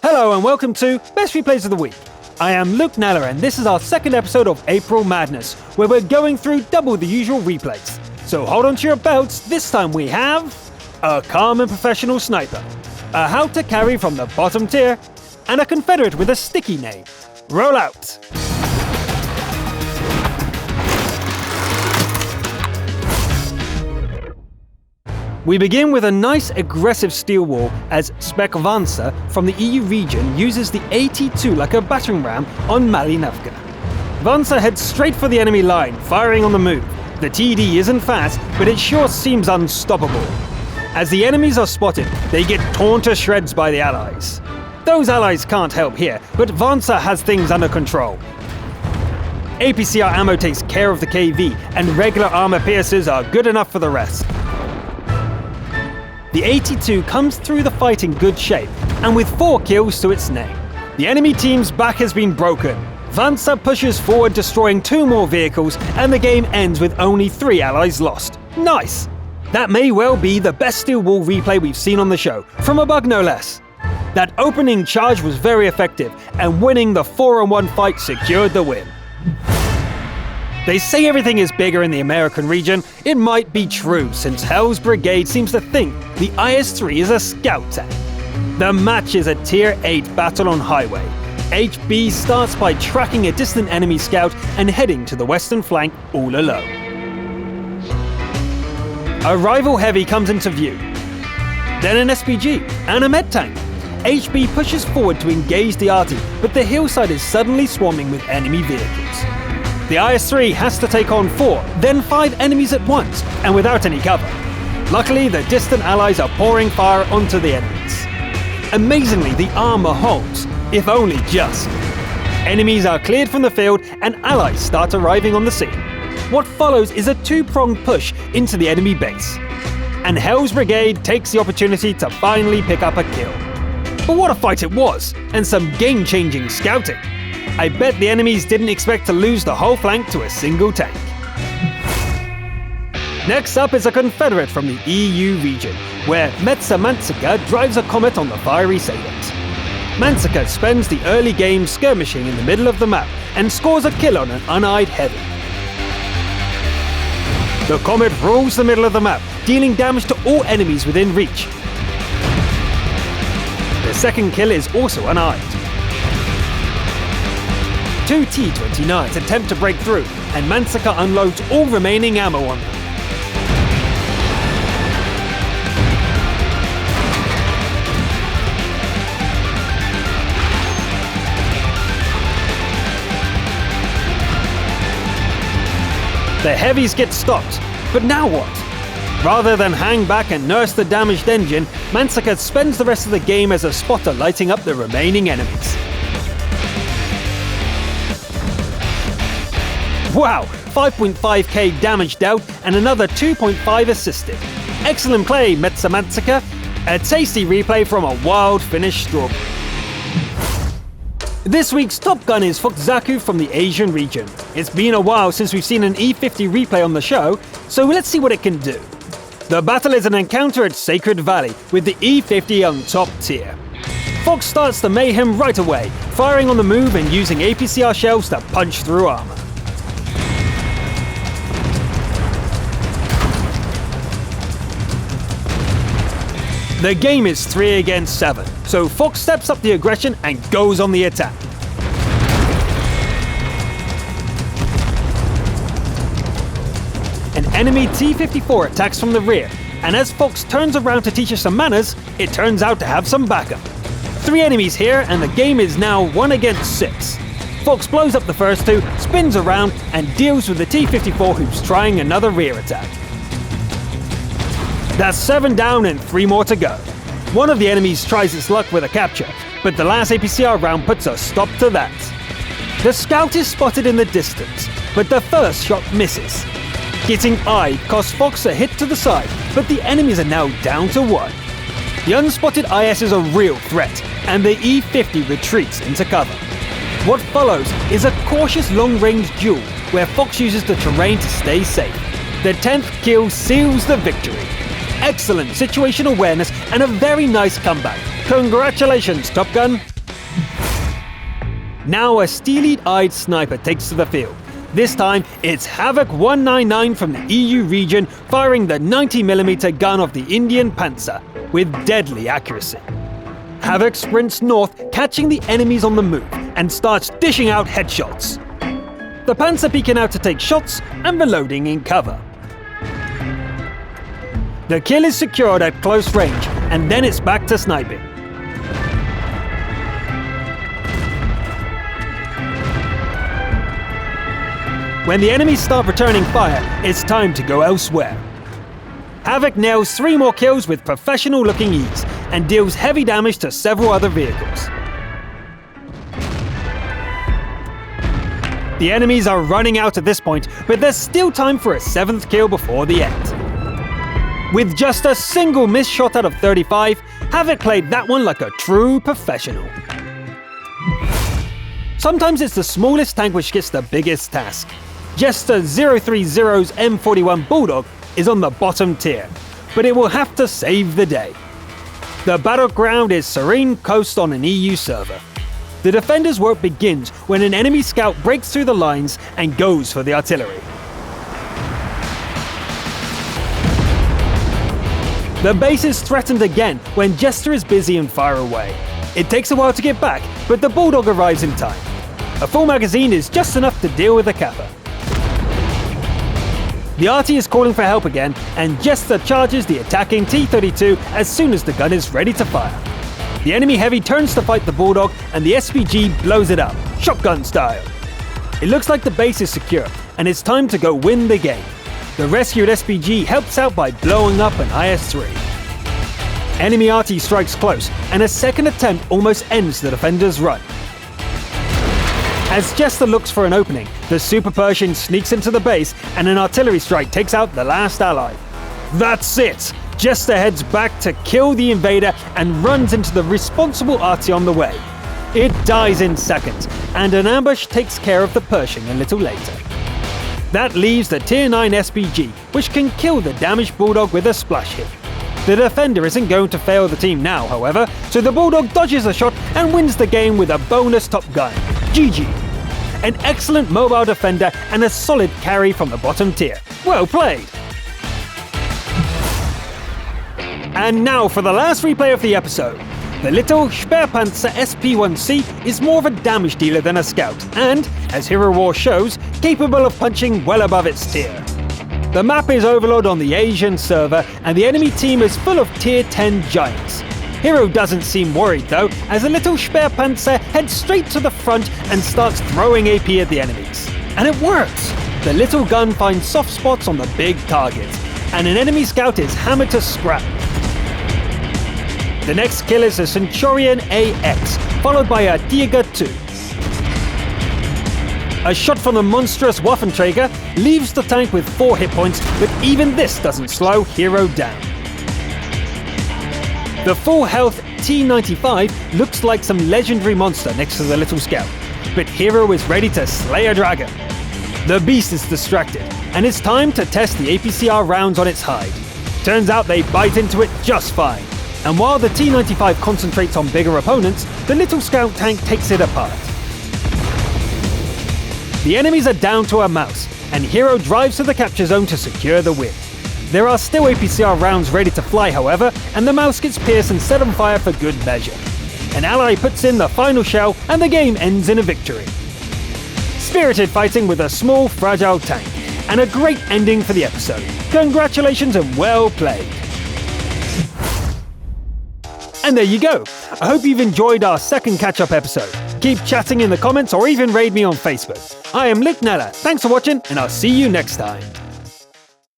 Hello and welcome to Best Replays of the Week. I am Luke Naller and this is our second episode of April Madness, where we're going through double the usual replays. So hold on to your belts, this time we have a Comet professional sniper, a how to carry from the bottom tier, and a confederate with a sticky name. Roll out! We begin with a nice aggressive steel wall as Spec Panzer from the EU region uses the AT-2 like a battering ram on Malinavka. Panzer heads straight for the enemy line, firing on the move. The TD isn't fast, but it sure seems unstoppable. As the enemies are spotted, they get torn to shreds by the Allies. Those Allies can't help here, but Panzer has things under control. APCR ammo takes care of the KV, and regular armor piercers are good enough for the rest. The AT-2 comes through the fight in good shape, and with 4 kills to its name. The enemy team's back has been broken. Panzer pushes forward, destroying 2 more vehicles, and the game ends with only 3 allies lost. Nice! That may well be the best steel wall replay we've seen on the show, from a bug no less. That opening charge was very effective, and winning the 4-on-1 fight secured the win. They say everything is bigger in the American region. It might be true, since Hell's Brigade seems to think the IS-3 is a scout tank. The match is a Tier 8 battle on highway. HB starts by tracking a distant enemy scout and heading to the western flank all alone. A rival heavy comes into view. Then an SPG and a med tank. HB pushes forward to engage the arty, but the hillside is suddenly swarming with enemy vehicles. The IS-3 has to take on 4, then 5 enemies at once, and without any cover. Luckily, the distant allies are pouring fire onto the enemies. Amazingly, the armor holds, if only just. Enemies are cleared from the field, and allies start arriving on the scene. What follows is a 2-pronged push into the enemy base. And Hell's Brigade takes the opportunity to finally pick up a kill. But what a fight it was, and some game-changing scouting. I bet the enemies didn't expect to lose the whole flank to a single tank. Next up is a confederate from the EU region, where Mantzika drives a Comet on the fiery Salient. Mantzika spends the early game skirmishing in the middle of the map and scores a kill on an uneyed heavy. The Comet rules the middle of the map, dealing damage to all enemies within reach. The second kill is also uneyed. 2 T-29s attempt to break through, and Mantzika unloads all remaining ammo on them. The heavies get stopped, but now what? Rather than hang back and nurse the damaged engine, Mantzika spends the rest of the game as a spotter lighting up the remaining enemies. Wow, 5.5k damage dealt and another 2.5 assisted. Excellent play, Mantzika. A tasty replay from a wild Finnish strawberry. This week's top gun is Fukzaku from the Asian region. It's been a while since we've seen an E50 replay on the show, so let's see what it can do. The battle is an encounter at Sacred Valley with the E50 on top tier. Fox starts the mayhem right away, firing on the move and using APCR shells to punch through armor. The game is 3 against 7, so Fox steps up the aggression and goes on the attack. An enemy T-54 attacks from the rear, and as Fox turns around to teach us some manners, it turns out to have some backup. 3 enemies here, and the game is now 1 against 6. Fox blows up the first 2, spins around, and deals with the T-54 who's trying another rear attack. That's 7 down and 3 more to go. One of the enemies tries its luck with a capture, but the last APCR round puts a stop to that. The scout is spotted in the distance, but the first shot misses. Getting eyed costs Fox a hit to the side, but the enemies are now down to 1. The unspotted IS is a real threat, and the E50 retreats into cover. What follows is a cautious long-range duel, where Fox uses the terrain to stay safe. The 10th kill seals the victory. Excellent situation awareness and a very nice comeback. Congratulations, Top Gun! Now a steely-eyed sniper takes to the field. This time, it's Havoc 199 from the EU region firing the 90mm gun of the Indian Panzer with deadly accuracy. Havoc sprints north, catching the enemies on the move, and starts dishing out headshots. The Panzer peeking out to take shots and reloading in cover. The kill is secured at close range, and then it's back to sniping. When the enemies start returning fire, it's time to go elsewhere. Havoc nails 3 more kills with professional-looking ease and deals heavy damage to several other vehicles. The enemies are running out at this point, but there's still time for a 7th kill before the end. With just a single missed shot out of 35, Havoc played that one like a true professional. Sometimes it's the smallest tank which gets the biggest task. Jester 030's M41 Bulldog is on the bottom tier, but it will have to save the day. The battleground is Serene Coast on an EU server. The defenders' work begins when an enemy scout breaks through the lines and goes for the artillery. The base is threatened again when Jester is busy and far away. It takes a while to get back, but the Bulldog arrives in time. A full magazine is just enough to deal with the Kappa. The RT is calling for help again, and Jester charges the attacking T-32 as soon as the gun is ready to fire. The enemy heavy turns to fight the Bulldog, and the SPG blows it up, shotgun style. It looks like the base is secure, and it's time to go win the game. The rescued SPG helps out by blowing up an IS-3. Enemy RT strikes close, and a second attempt almost ends the defender's run. As Jester looks for an opening, the Super Pershing sneaks into the base and an artillery strike takes out the last ally. That's it! Jester heads back to kill the invader and runs into the responsible RT on the way. It dies in seconds, and an ambush takes care of the Pershing a little later. That leaves the Tier 9 SPG, which can kill the damaged Bulldog with a splash hit. The defender isn't going to fail the team now, however, so the Bulldog dodges a shot and wins the game with a bonus Top Gun. GG. An excellent mobile defender and a solid carry from the bottom tier. Well played! And now for the last replay of the episode. The little Sperrpanzer SP-1C is more of a damage dealer than a scout, and, as Hero War shows, capable of punching well above its tier. The map is Overlord on the Asian server, and the enemy team is full of Tier 10 giants. Hero doesn't seem worried though, as the little Sperrpanzer heads straight to the front and starts throwing AP at the enemies. And it works! The little gun finds soft spots on the big targets, and an enemy scout is hammered to scrap. The next kill is a Centurion AX, followed by a Tiger 2. A shot from the monstrous Waffenträger leaves the tank with 4 hit points, but even this doesn't slow Hero down. The full health T-95 looks like some legendary monster next to the little scout, but Hero is ready to slay a dragon. The beast is distracted, and it's time to test the APCR rounds on its hide. Turns out they bite into it just fine. And while the T-95 concentrates on bigger opponents, the little scout tank takes it apart. The enemies are down to a mouse, and Hero drives to the capture zone to secure the win. There are still APCR rounds ready to fly, however, and the mouse gets pierced and set on fire for good measure. An ally puts in the final shell, and the game ends in a victory. Spirited fighting with a small, fragile tank, and a great ending for the episode. Congratulations and well played. And there you go. I hope you've enjoyed our second catch-up episode. Keep chatting in the comments or even raid me on Facebook. I am Lick Nella. Thanks for watching, and I'll see you next time.